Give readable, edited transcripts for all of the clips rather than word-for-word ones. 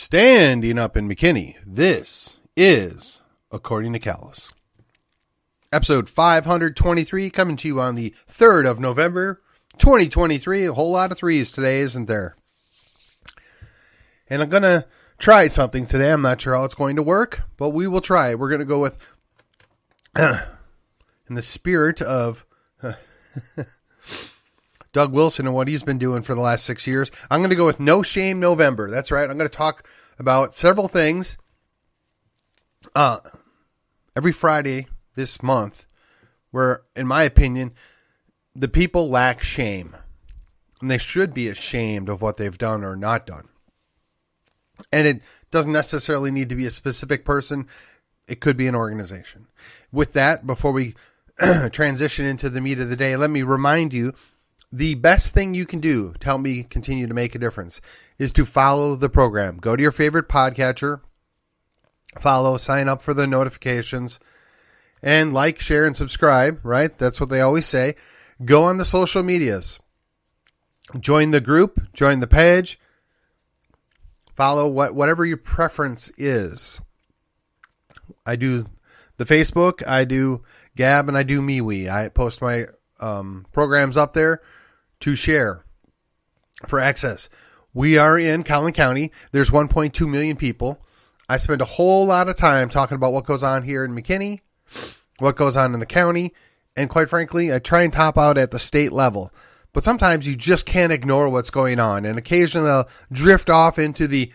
Standing up in McKinney, this is According to Callus. Episode 523 coming to you on the 3rd of November, 2023. A whole lot of threes today, isn't there? And I'm going to try something today. I'm not sure how it's going to work, but we will try. We're going to go with, in the spirit of Doug Wilson and what he's been doing for the last 6 years, I'm going to go with No Shame November. That's right. I'm going to talk about several things every Friday this month where, in my opinion, the people lack shame. And they should be ashamed of what they've done or not done. And it doesn't necessarily need to be a specific person. It could be an organization. With that, before we transition into the meat of the day, let me remind you, the best thing you can do to help me continue to make a difference is to follow the program. Go to your favorite podcatcher, follow, sign up for the notifications, and like, share, and subscribe, right? That's what they always say. Go on the social medias. Join the group, join the page, follow whatever your preference is. I do the Facebook, I do Gab, and I do MeWe. I post my programs up there to share for access. We are in Collin County. There's 1.2 million people. I spend a whole lot of time talking about what goes on here in McKinney, what goes on in the county, and quite frankly, I try and top out at the state level. But sometimes you just can't ignore what's going on, and occasionally I'll drift off into the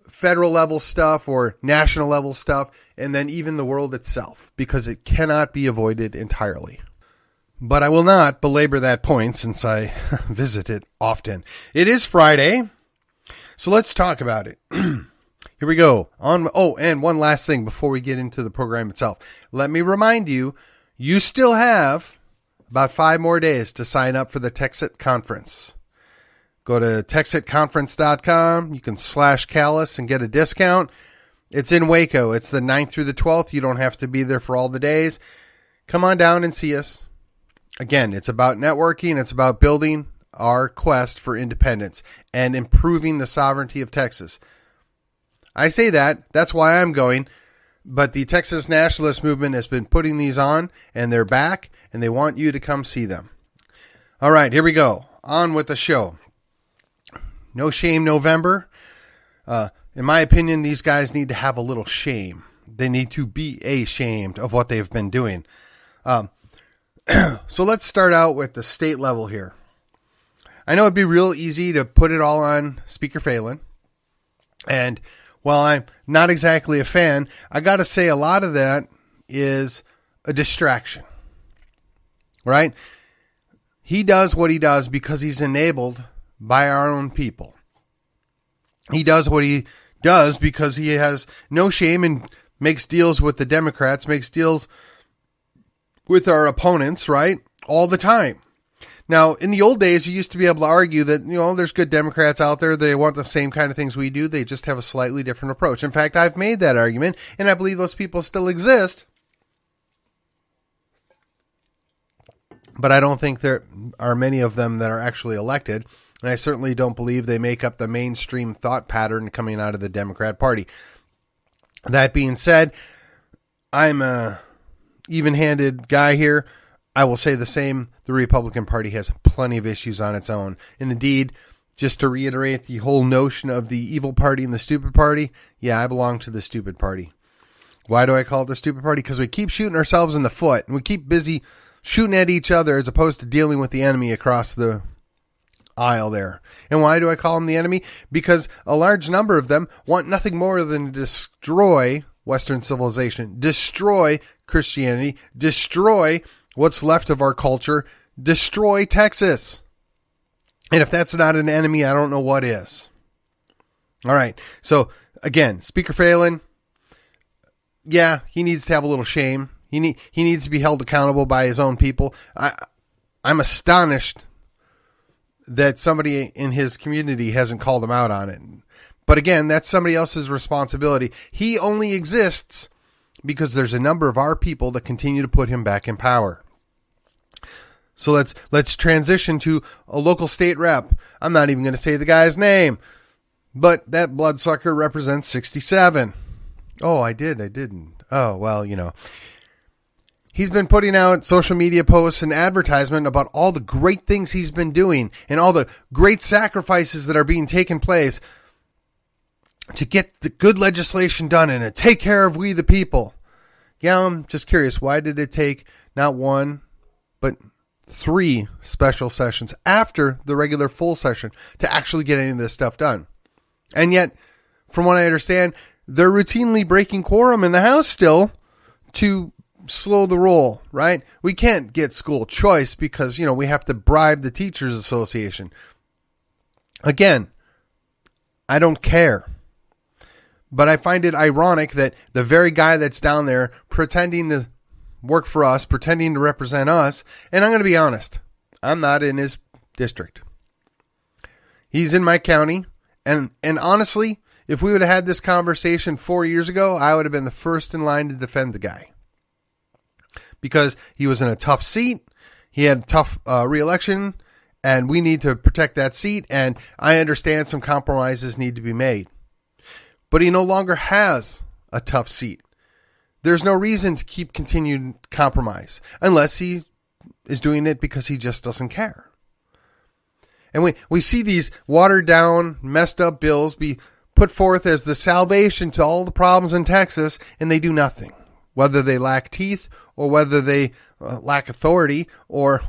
federal level stuff or national level stuff, and then even the world itself, because it cannot be avoided entirely. But I will not belabor that point since I visit it often. It is Friday, so let's talk about it. Here we go. And one last thing before we get into the program itself. Let me remind you, you still have about 5 more days to sign up for the Texit Conference. Go to texitconference.com. You can /Callus and get a discount. It's in Waco. It's the 9th through the 12th. You don't have to be there for all the days. Come on down and see us. Again, it's about networking. It's about building our quest for independence and improving the sovereignty of Texas. I say that. That's why I'm going. But the Texas Nationalist Movement has been putting these on, and they're back, and they want you to come see them. All right, here we go. On with the show. No Shame November. In my opinion, these guys need to have a little shame. They need to be ashamed of what they've been doing. So let's start out with the state level here. I know it'd be real easy to put it all on Speaker Phelan. And while I'm not exactly a fan, I got to say a lot of that is a distraction. Right? He does what he does because he's enabled by our own people. He does what he does because he has no shame and makes deals with the Democrats, makes deals with our opponents, right? All the time. Now, in the old days, you used to be able to argue that, there's good Democrats out there. They want the same kind of things we do. They just have a slightly different approach. In fact, I've made that argument, and I believe those people still exist. But I don't think there are many of them that are actually elected. And I certainly don't believe they make up the mainstream thought pattern coming out of the Democrat Party. That being said, I'm a even-handed guy here. I will say the same. The Republican Party has plenty of issues on its own. And indeed, just to reiterate the whole notion of the evil party and the stupid party, yeah, I belong to the stupid party. Why do I call it the stupid party? Because we keep shooting ourselves in the foot, and we keep busy shooting at each other as opposed to dealing with the enemy across the aisle there. And why do I call them the enemy? Because a large number of them want nothing more than to destroy Western civilization, destroy Christianity, destroy what's left of our culture, destroy Texas. And if that's not an enemy, I don't know what is. All right. So again, Speaker Phelan, yeah, he needs to have a little shame. He needs to be held accountable by his own people. I'm astonished that somebody in his community hasn't called him out on it. But again, that's somebody else's responsibility. He only exists because there's a number of our people that continue to put him back in power. So let's transition to a local state rep. I'm not even going to say the guy's name. But that bloodsucker represents 67. Oh, I didn't. Oh, well, He's been putting out social media posts and advertisement about all the great things he's been doing and all the great sacrifices that are being taken place to get the good legislation done and to take care of we the people. Yeah, I'm just curious, why did it take not one, but 3 special sessions after the regular full session to actually get any of this stuff done? And yet, from what I understand, they're routinely breaking quorum in the House still to slow the roll, right? We can't get school choice because, we have to bribe the Teachers Association. Again, I don't care. But I find it ironic that the very guy that's down there pretending to work for us, pretending to represent us, and I'm going to be honest, I'm not in his district. He's in my county, and honestly, if we would have had this conversation 4 years ago, I would have been the first in line to defend the guy. Because he was in a tough seat, he had a tough re-election, and we need to protect that seat, and I understand some compromises need to be made. But he no longer has a tough seat. There's no reason to keep continued compromise, unless he is doing it because he just doesn't care. And we see these watered down, messed up bills be put forth as the salvation to all the problems in Texas, and they do nothing. Whether they lack teeth or whether they lack authority or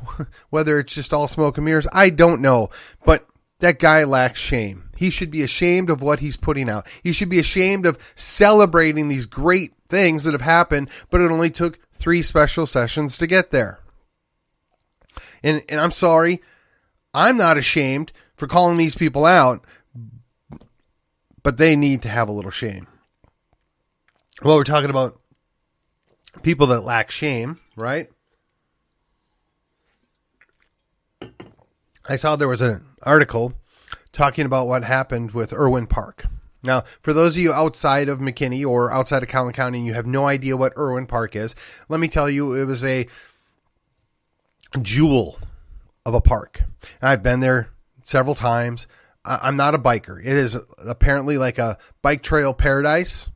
whether it's just all smoke and mirrors, I don't know. But that guy lacks shame. He should be ashamed of what he's putting out. He should be ashamed of celebrating these great things that have happened, but it only took 3 special sessions to get there. And I'm sorry, I'm not ashamed for calling these people out, but they need to have a little shame. Well, we're talking about people that lack shame, right? I saw there was an article talking about what happened with Irwin Park. Now, for those of you outside of McKinney or outside of Collin County and you have no idea what Irwin Park is, let me tell you, it was a jewel of a park. I've been there several times. I'm not a biker. It is apparently like a bike trail paradise.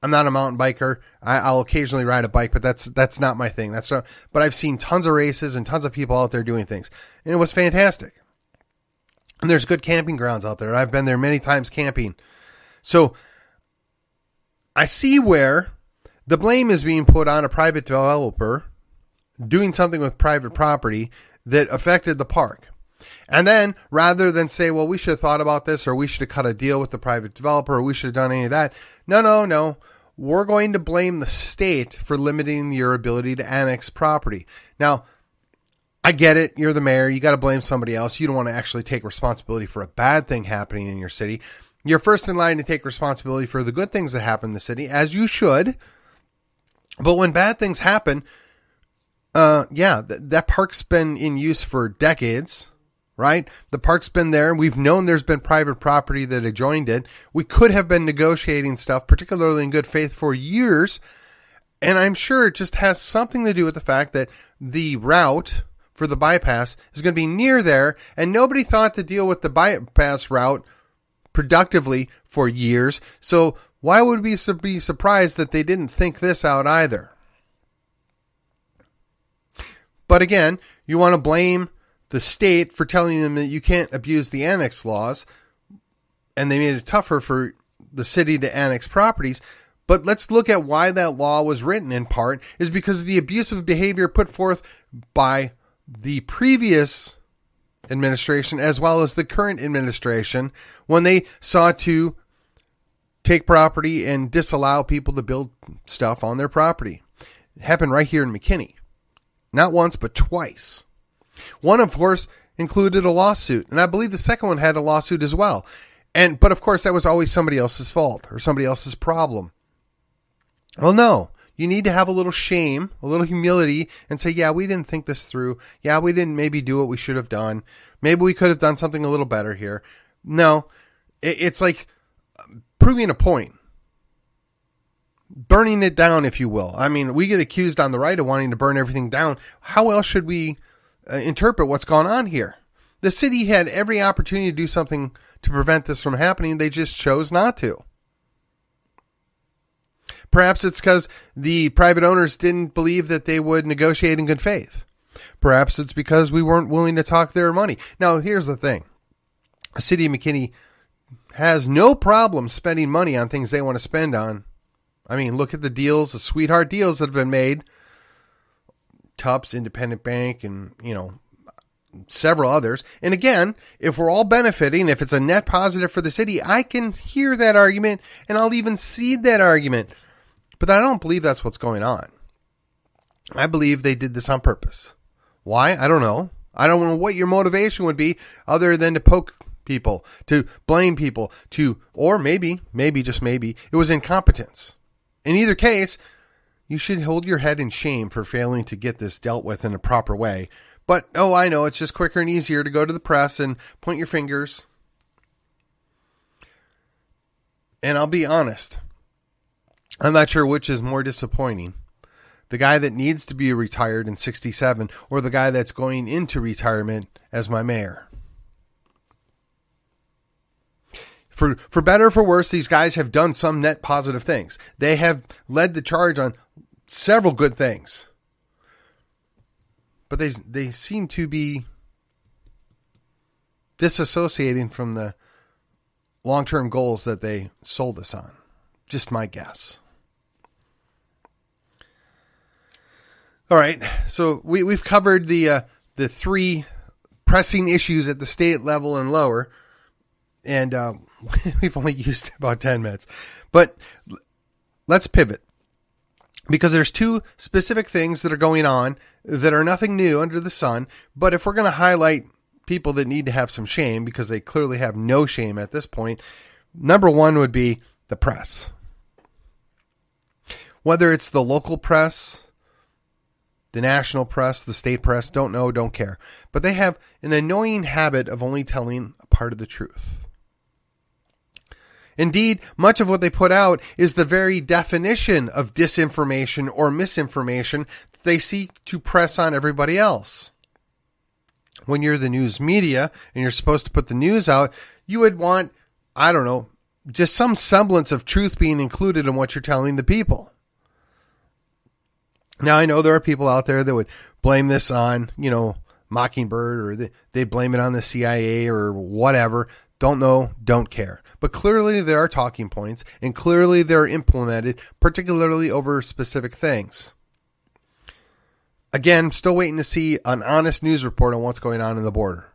I'm not a mountain biker. I'll occasionally ride a bike, but that's not my thing. But I've seen tons of races and tons of people out there doing things, and it was fantastic. And there's good camping grounds out there. I've been there many times camping. So I see where the blame is being put on a private developer doing something with private property that affected the park. And then rather than say, well, we should have thought about this, or we should have cut a deal with the private developer, or we should have done any of that. No. We're going to blame the state for limiting your ability to annex property. Now, I get it. You're the mayor. You got to blame somebody else. You don't want to actually take responsibility for a bad thing happening in your city. You're first in line to take responsibility for the good things that happen in the city, as you should. But when bad things happen, that park's been in use for decades, right? The park's been there. We've known there's been private property that adjoined it. We could have been negotiating stuff, particularly in good faith, for years. And I'm sure it just has something to do with the fact that the route for the bypass is going to be near there, and nobody thought to deal with the bypass route productively for years. So why would we be surprised that they didn't think this out either? But again, you want to blame the state for telling them that you can't abuse the annex laws, and they made it tougher for the city to annex properties. But let's look at why that law was written. In part is because of the abusive behavior put forth by the previous administration as well as the current administration when they sought to take property and disallow people to build stuff on their property. It happened right here in McKinney. Not once, but twice. One, of course, included a lawsuit, and I believe the second one had a lawsuit as well. But of course, that was always somebody else's fault or somebody else's problem. Well, no. You need to have a little shame, a little humility, and say, yeah, we didn't think this through. Yeah, we didn't maybe do what we should have done. Maybe we could have done something a little better here. No, it's like proving a point. Burning it down, if you will. I mean, we get accused on the right of wanting to burn everything down. How else should we interpret what's gone on here? The city had every opportunity to do something to prevent this from happening. They just chose not to. Perhaps it's because the private owners didn't believe that they would negotiate in good faith. Perhaps it's because we weren't willing to talk their money. Now, here's the thing. The city of McKinney has no problem spending money on things they want to spend on. I mean, look at the deals, the sweetheart deals that have been made. Tufts, Independent Bank, and, several others. And again, if we're all benefiting, if it's a net positive for the city, I can hear that argument and I'll even cede that argument. But I don't believe that's what's going on. I believe they did this on purpose. Why? I don't know. I don't know what your motivation would be other than to poke people, to blame people, or maybe, just maybe, it was incompetence. In either case, you should hold your head in shame for failing to get this dealt with in a proper way. But, I know, it's just quicker and easier to go to the press and point your fingers. And I'll be honest, I'm not sure which is more disappointing. The guy that needs to be retired in 67 or the guy that's going into retirement as my mayor. For better or for worse, these guys have done some net positive things. They have led the charge on several good things. But they seem to be disassociating from the long-term goals that they sold us on. Just my guess. All right, so we've covered the three pressing issues at the state level and lower, and we've only used about 10 minutes. But let's pivot, because there's two specific things that are going on that are nothing new under the sun. But if we're going to highlight people that need to have some shame, because they clearly have no shame at this point, number one would be the press. Whether it's the local press, the national press, the state press, don't know, don't care. But they have an annoying habit of only telling a part of the truth. Indeed, much of what they put out is the very definition of disinformation or misinformation that they seek to press on everybody else. When you're the news media and you're supposed to put the news out, you would want, just some semblance of truth being included in what you're telling the people. Now, I know there are people out there that would blame this on, Mockingbird, or they blame it on the CIA or whatever. Don't know, don't care. But clearly there are talking points, and clearly they're implemented, particularly over specific things. Again, still waiting to see an honest news report on what's going on in the border.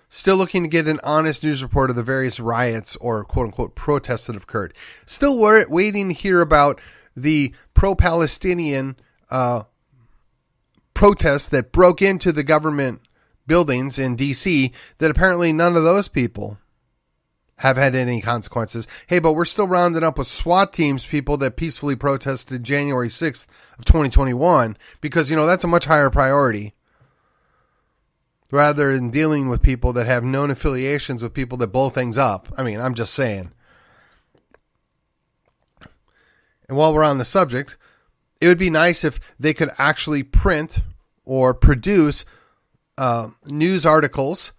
Still looking to get an honest news report of the various riots or quote-unquote protests that have occurred. Still waiting to hear about the pro-Palestinian protests that broke into the government buildings in D.C. that apparently none of those people have had any consequences. Hey, but we're still rounding up with SWAT teams, people that peacefully protested January 6th of 2021, because, that's a much higher priority, rather than dealing with people that have known affiliations with people that blow things up. I mean, I'm just saying. And while we're on the subject, it would be nice if they could actually print or produce news articles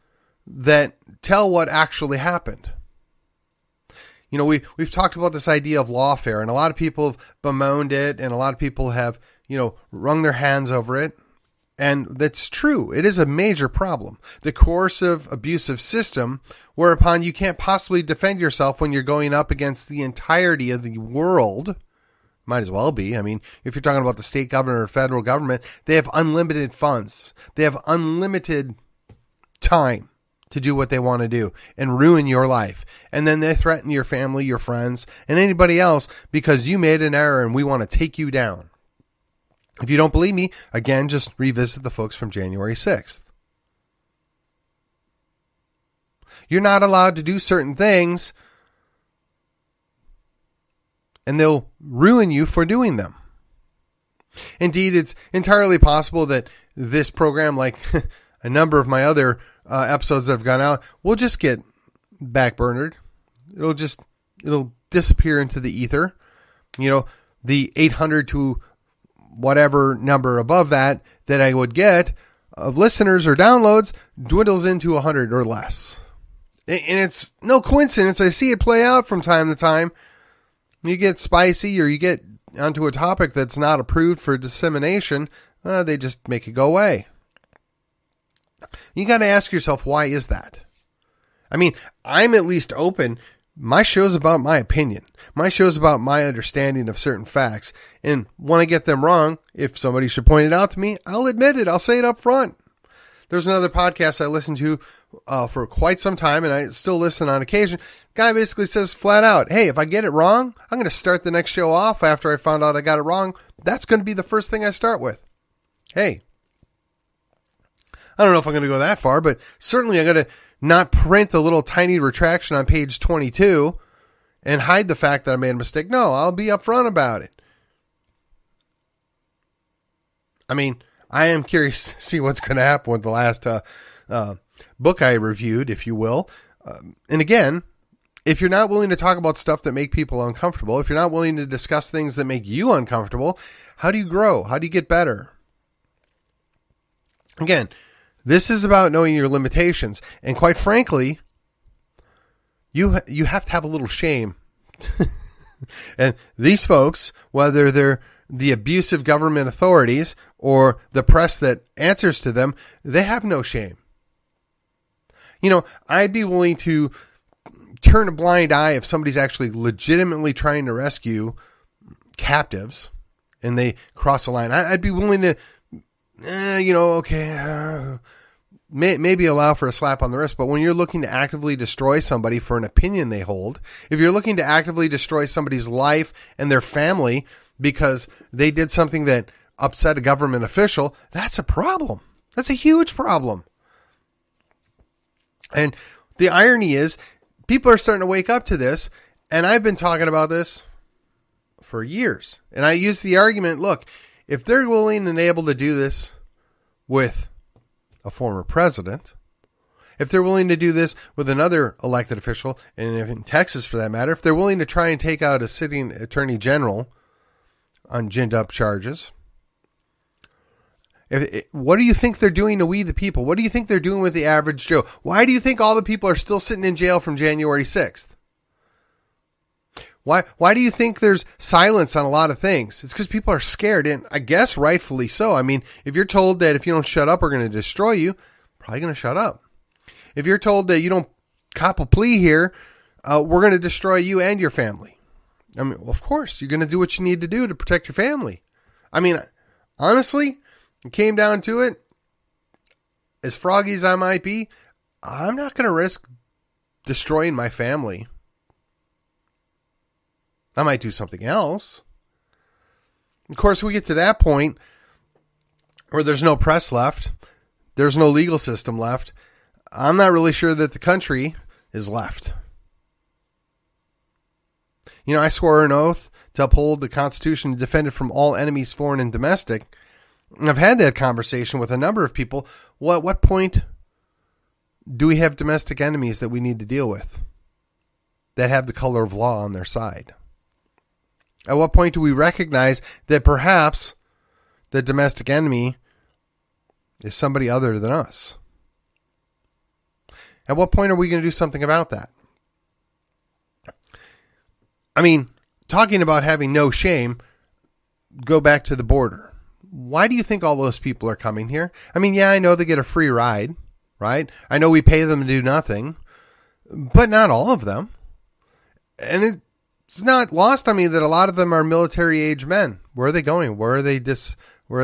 that tell what actually happened. We've talked about this idea of lawfare, and a lot of people have bemoaned it, and a lot of people have, wrung their hands over it. And that's true. It is a major problem. The coercive, abusive system, whereupon you can't possibly defend yourself when you're going up against the entirety of the world. Might as well be. I mean, if you're talking about the state government or federal government, they have unlimited funds. They have unlimited time to do what they want to do and ruin your life. And then they threaten your family, your friends, and anybody else because you made an error and we want to take you down. If you don't believe me, again, just revisit the folks from January 6th. You're not allowed to do certain things, and they'll ruin you for doing them. Indeed, it's entirely possible that this program, like a number of my other episodes that have gone out, will just get backburnered. It'll disappear into the ether. The 800 to whatever number above that I would get, of listeners or downloads dwindles into 100 or less. And it's no coincidence. I see it play out from time to time. You get spicy or you get onto a topic that's not approved for dissemination, they just make it go away. You got to ask yourself, why is that? I mean, I'm at least open. My show's about my opinion. My show's about my understanding of certain facts. And when I get them wrong, if somebody should point it out to me, I'll admit it. I'll say it up front. There's another podcast I listened to for quite some time, and I still listen on occasion. Guy basically says flat out, hey, if I get it wrong, I'm going to start the next show off after I found out I got it wrong. That's going to be the first thing I start with. Hey, I don't know if I'm going to go that far, but certainly I'm going to not print a little tiny retraction on page 22 and hide the fact that I made a mistake. No, I'll be upfront about it. I mean, I am curious to see what's going to happen with the last book I reviewed, if you will. And again, if you're not willing to talk about stuff that make people uncomfortable, if you're not willing to discuss things that make you uncomfortable, how do you grow? How do you get better? Again, this is about knowing your limitations. And quite frankly, you have to have a little shame. And these folks, whether they're the abusive government authorities or the press that answers to them, they have no shame. You know, I'd be willing to turn a blind eye if somebody's actually legitimately trying to rescue captives and they cross the line. I'd be willing to, maybe allow for a slap on the wrist. But when you're looking to actively destroy somebody for an opinion they hold, if you're looking to actively destroy somebody's life and their family because they did something that upset a government official, that's a problem. That's a huge problem. And the irony is, people are starting to wake up to this, and I've been talking about this for years. And I use the argument, look, if they're willing and able to do this with a former president, if they're willing to do this with another elected official, and if in Texas for that matter, if they're willing to try and take out a sitting attorney general on ginned up charges, what do you think they're doing to we the people? What do you think they're doing with the average Joe? Why do you think all the people are still sitting in jail from January 6th? Why do you think there's silence on a lot of things? It's because people are scared, and I guess rightfully so. I mean, if you're told that if you don't shut up, we're going to destroy you, probably going to shut up. If you're told that you don't cop a plea here, we're going to destroy you and your family. I mean, well, of course, you're going to do what you need to do to protect your family. I mean, honestly, it came down to it, as froggy as I might be, I'm not going to risk destroying my family. I might do something else. Of course, we get to that point where there's no press left. There's no legal system left. I'm not really sure that the country is left. You know, I swore an oath to uphold the Constitution and defend it from all enemies, foreign and domestic. And I've had that conversation with a number of people. At what point do we have domestic enemies that we need to deal with that have the color of law on their side? At what point do we recognize that perhaps the domestic enemy is somebody other than us? At what point are we going to do something about that? I mean, talking about having no shame, go back to the border. Why do you think all those people are coming here? I mean, yeah, I know they get a free ride, right? I know we pay them to do nothing, but not all of them. And it's not lost on me that a lot of them are military-age men. Where are they going? Where are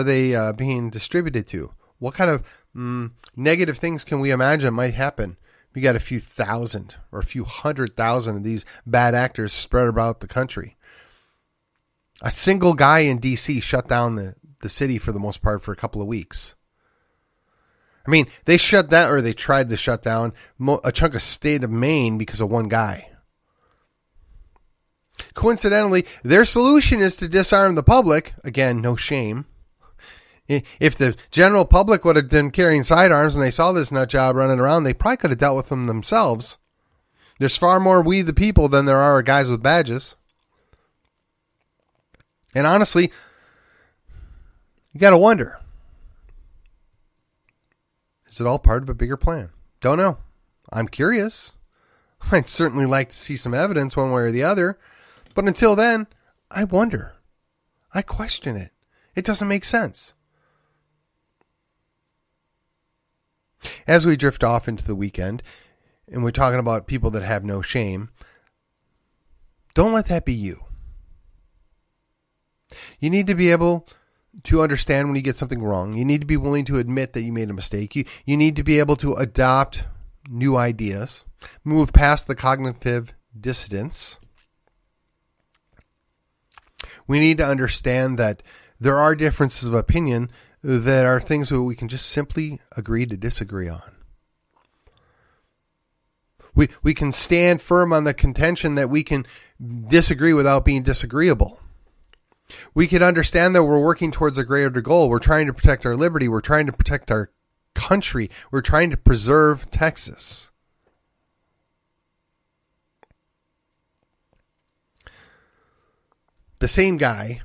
they being distributed to? What kind of negative things can we imagine might happen? We got a few thousand or a few 100,000 of these bad actors spread about the country. A single guy in D.C. shut down the city for the most part for a couple of weeks. I mean, they shut down, or they tried to shut down a chunk of state of Maine because of one guy. Coincidentally, their solution is to disarm the public. Again, no shame. If the general public would have been carrying sidearms and they saw this nut job running around, they probably could have dealt with them themselves. There's far more we the people than there are guys with badges. And honestly, you got to wonder, Is it all part of a bigger plan? Don't know. I'm curious. I'd certainly like to see some evidence one way or the other. But until then, I wonder. I question it. It doesn't make sense. As we drift off into the weekend, and we're talking about people that have no shame, don't let that be you. You need to be able to understand when you get something wrong. You need to be willing to admit that you made a mistake. You need to be able to adopt new ideas, move past the cognitive dissonance. We need to understand that there are differences of opinion that are things that we can just simply agree to disagree on. We can stand firm on the contention that we can disagree without being disagreeable. We can understand that we're working towards a greater goal. We're trying to protect our liberty. We're trying to protect our country. We're trying to preserve Texas. The same guy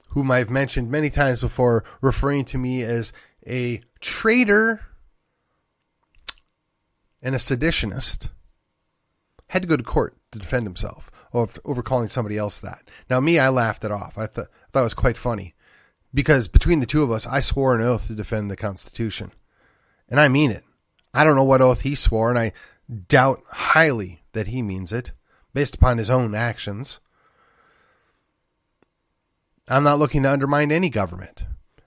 whom I've mentioned many times before, referring to me as a traitor and a seditionist, had to go to court to defend himself over calling somebody else that. Now, me, I laughed it off. I thought it was quite funny because between the two of us, I swore an oath to defend the Constitution. And I mean it. I don't know what oath he swore, and I doubt highly that he means it based upon his own actions. I'm not looking to undermine any government.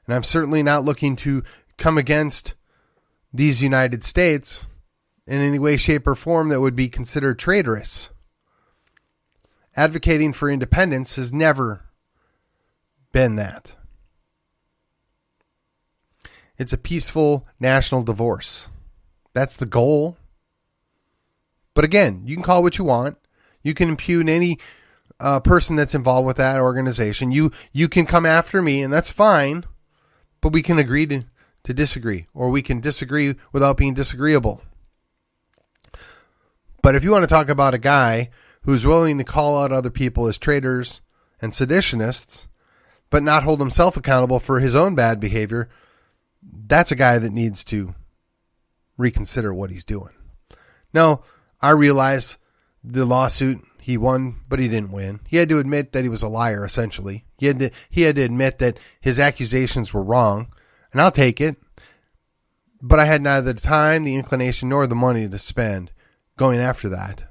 And I'm certainly not looking to come against these United States in any way, shape, or form that would be considered traitorous. Advocating for independence has never been that. It's a peaceful national divorce. That's the goal. But again, you can call it what you want. You can impugn any person that's involved with that organization. You can come after me, and that's fine. But we can agree to disagree, or we can disagree without being disagreeable. But if you want to talk about a guy who's willing to call out other people as traitors and seditionists, but not hold himself accountable for his own bad behavior, that's a guy that needs to reconsider what he's doing. Now, I realize the lawsuit, he won, but he didn't win. He had to admit that he was a liar, essentially. He had to admit that his accusations were wrong, and I'll take it. But I had neither the time, the inclination, nor the money to spend going after that.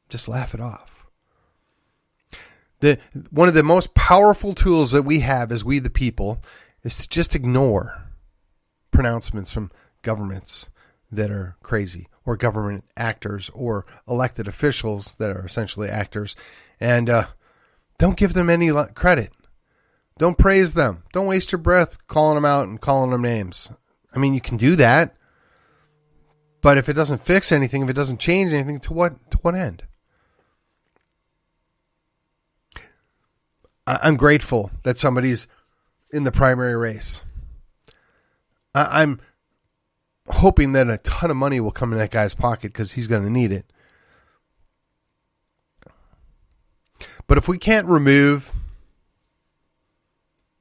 Just laugh it off. One of the most powerful tools that we have as we the people is to just ignore pronouncements from governments that are crazy, or government actors, or elected officials that are essentially actors, and don't give them any credit. Don't praise them. Don't waste your breath calling them out and calling them names. I mean, you can do that, but if it doesn't fix anything, if it doesn't change anything, to what end? I'm grateful that somebody's in the primary race. I'm hoping that a ton of money will come in that guy's pocket because he's going to need it. But if we can't remove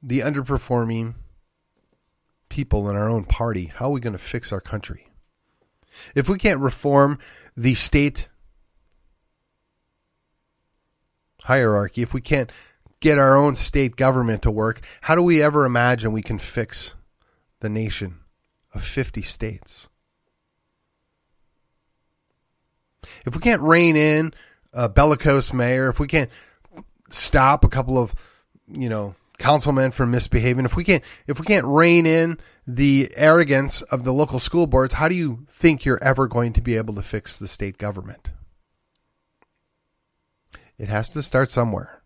the underperforming people in our own party, how are we going to fix our country? If we can't reform the state hierarchy, if we can't get our own state government to work, how do we ever imagine we can fix the nation of 50 states? If we can't rein in a bellicose mayor, if we can't stop a couple of, councilmen from misbehaving, if we can't rein in the arrogance of the local school boards, how do you think you're ever going to be able to fix the state government? It has to start somewhere.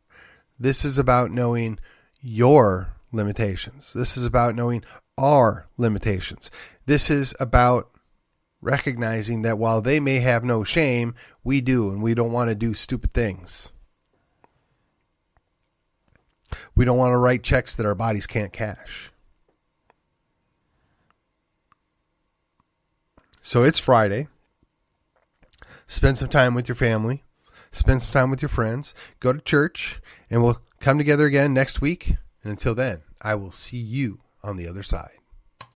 This is about knowing your limitations. This is about knowing our limitations. This is about recognizing that while they may have no shame, we do, and we don't want to do stupid things. We don't want to write checks that our bodies can't cash. So it's Friday. Spend some time with your family. Spend some time with your friends. Go to church, and we'll come together again next week. And until then, I will see you on the other side.